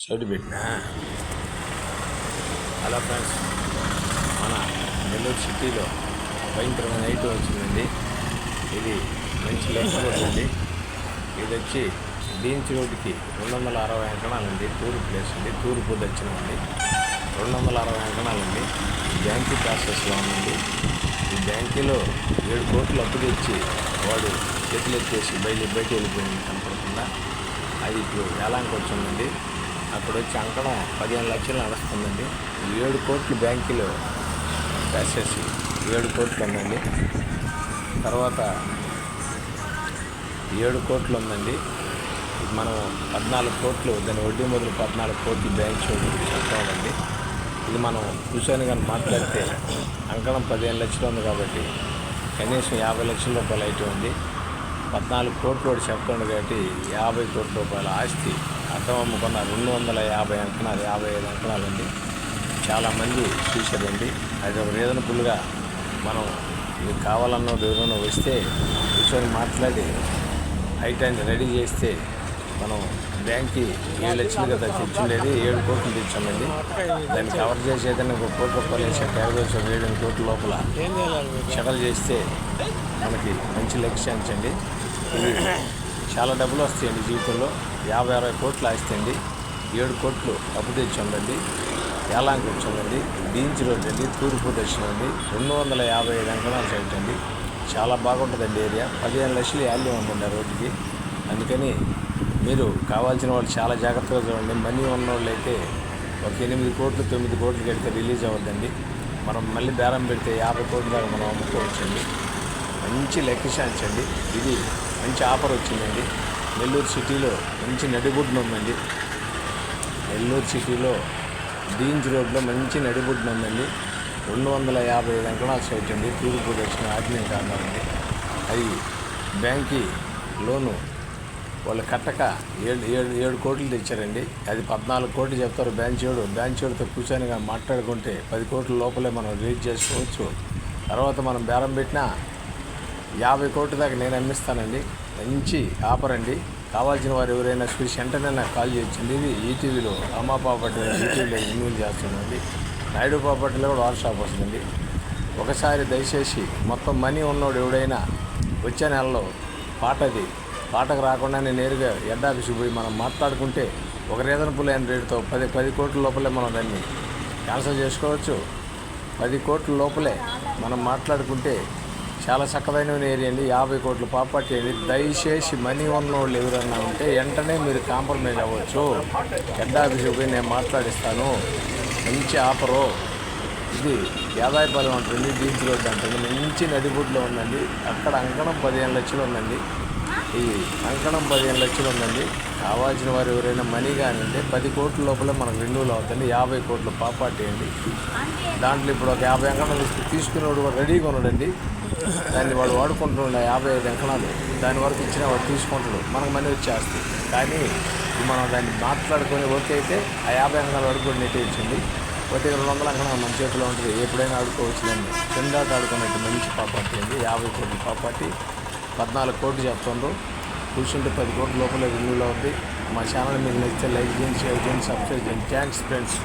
Side పెట్టినా. Hello friends, మన నెల్లూరు సిటీలో భయంకరమైన ఐటమ్ వచ్చిందండి. ఇది మంచి లెక్క అండి. ఇది వచ్చి బీచ్ రోడ్డుకి 260 అంకణాలండి. తూర్పు ప్లేస్ అండి, తూర్పు దక్షిణం అండి. 260 అంకణాలండి. బ్యాంకు ప్రాసెస్లో ఉందండి. ఈ బ్యాంకులో 7 కోట్లు అప్పు తెచ్చి వాడు చేతులు ఎత్తేసి బయట వెళ్ళిపోయింది కనపడకుండా. అది ఇప్పుడు వేలానికి వచ్చిందండి. అక్కడ వచ్చి అంకణం 15 లక్షలు నడుస్తుందండి. 7 కోట్లు బ్యాంకులో వేసేసి 7 కోట్లు ఉందండి. తర్వాత 7 కోట్లు ఉందండి. మనం 14 కోట్లు, దాని వడ్డీ మొదలు 14 కోట్లు బ్యాంక్ చూడండి చెప్పాలండి. ఇది మనం కూర్చొని కానీ మాట్లాడితే అంకణం 15 లక్షలు ఉంది కాబట్టి కనీసం 50 లక్షల రూపాయలు అయితే ఉంది. 14 కోట్లు వాడు చెప్తాడు కాబట్టి 50 కోట్ల రూపాయల ఆస్తి అర్థం అమ్ముకున్న 250 అంకణాలు, 55 అంకణాలండి. చాలామంది చూశారండి. అది ఒక రీజనబుల్గా మనం మీకు కావాలన్నది ఎవరైనా వస్తే కూర్చొని మాట్లాడి ఐటాన్ని రెడీ చేస్తే మనం బ్యాంక్కి 7 లక్షలు కదా తెచ్చుండేది, 7 కోట్లు తెచ్చామండి. దాన్ని కవర్ చేసేదని 1 కోటి రూపాయలు వేసే 7 కోట్ల లోపల షటల్ చేస్తే మనకి మంచి లక్ష్యాన్ని అండి. ఇది చాలా డబ్బులు వస్తాయండి జీవితంలో. 50-60 కోట్లు ఆస్తండి. 7 కోట్లు అప్పు తెచ్చి ఉండండి. ఏలాంకి వచ్చిందండి. బీచ్ రోడ్ అండి, తూర్పు దక్షిణం అండి. 255 అంకణాలు సైట్ అండి. చాలా బాగుంటుందండి ఏరియా. 15 లక్షలు వాల్యూ ఉందండి ఆ రోడ్డుకి. అందుకని మీరు కావాల్సిన వాళ్ళు చాలా జాగ్రత్తగా చూడండి. మనీ ఉన్నవాళ్ళు అయితే ఒక 8 కోట్లు 9 కోట్లు కడితే రిలీజ్ అవ్వద్దండి. మనం మళ్ళీ బేరం పెడితే 50 కోట్ల దాకా మనం అమ్ముకోవచ్చండి. మంచి లెక్కశాంచండి. ఇది మంచి ఆఫర్ వచ్చిందండి. నెల్లూరు సిటీలో మంచి నడిబొడ్డున ఉందండి. నెల్లూరు సిటీలో బీచ్ రోడ్లో మంచి నడిబొడ్డున ఉందండి. 255 అంకణాలు సైట్ అండి. తూర్పు దక్షిణ ఆగ్నేయ కారణాలండి. అది బ్యాంక్కి లోను వాళ్ళు కట్టక 7 కోట్లు తెచ్చారండి. అది 14 కోట్లు చెప్తారు బ్యాంచోడితో కూర్చొని మాట్లాడుకుంటే 10 కోట్ల లోపలే మనం రిలీజ్ చేసుకోవచ్చు. తర్వాత మనం బేరం పెట్టినా 50 కోట్ల దాకా నేను అమ్మిస్తానండి. మంచి ఆఫర్ అండి. కావాల్సిన వారు ఎవరైనా చూసి వెంటనే నాకు కాల్ చేయొచ్చండి. ఇది ఈటీవీలో అమ్మా ప్రాపర్టీ ఈటీవీలో ఇన్వెస్ట్ చేస్తుందండి. నాయుడు ప్రాపర్టీలో కూడా వార్ షాప్ వస్తుందండి. ఒకసారి దయచేసి మొత్తం మనీ ఉన్నోడు ఎవడైనా వచ్చే నెలలో పాటకు రాకుండానే నేరుగా హెడ్ ఆఫీస్కి పోయి మనం మాట్లాడుకుంటే ఒక రీజనబుల్ అయిన రేటుతో 10 కోట్ల లోపలే మనం దాన్ని క్యాన్సిల్ చేసుకోవచ్చు. 10 కోట్ల లోపలే మనం మాట్లాడుకుంటే చాలా చక్కదైన ఏరియా అండి. 50 కోట్ల ప్రాపర్టీ అండి. దయచేసి మనీ ఉన్నోళ్ళు ఎవరన్నా ఉంటే వెంటనే మీరు కాంప్రమైజ్ అవ్వచ్చు. హెడ్ ఆఫీస్కి పోయి నేను మాట్లాడిస్తాను. మంచి ఆఫరు. ఇది యాదాయపాలెం ఉంటుంది, బీచ్ రోడ్ ఉంటుంది. మంచి నడిబొడ్లో ఉందండి. అక్కడ అంకణం 15 లక్షలు ఉందండి. ఈ అంకణం 15 లక్షలు ఉందండి. కావాల్సిన వారు ఎవరైనా మనీ కానీ ఉంటే 10 కోట్ల లోపల మనకు రెన్యూల్ అవుతుంది. 50 కోట్ల ప్రాపర్టీ అండి. దాంట్లో ఇప్పుడు ఒక 50 అంకణాలు తీసుకునేవాడు కూడా రెడీగా ఉన్నాడండి. దాన్ని వాడు వాడుకుంటున్నాడు. 55 అంకణాలు దాని వరకు ఇచ్చిన వాడు తీసుకుంటాడు. మనకు మనీ వచ్చేస్తుంది. కానీ మనం దాన్ని మాట్లాడుకొని ఓకే అయితే ఆ 50 అంకణాలు వాడు కూడా నెట్ ఇచ్చింది. ఒకటి 200 అంకణాలు మన చేతిలో ఉంటుంది. ఎప్పుడైనా ఆడుకోవచ్చు. దాన్ని కిందాట ఆడుకున్నట్టు మంచి ప్రాపర్టీ అండి. 50 కోట్ల ప్రాపర్టీ 14 కోట్లు చెప్తుండ్రు. కూర్చుంటే 10 కోట్ల లోపల రివ్యూలో ఉంది. మా ఛానల్ మీకు నచ్చితే లైక్ చేయండి, షేర్ చేయండి, సబ్స్క్రైబ్ చేయండి. Thanks friends.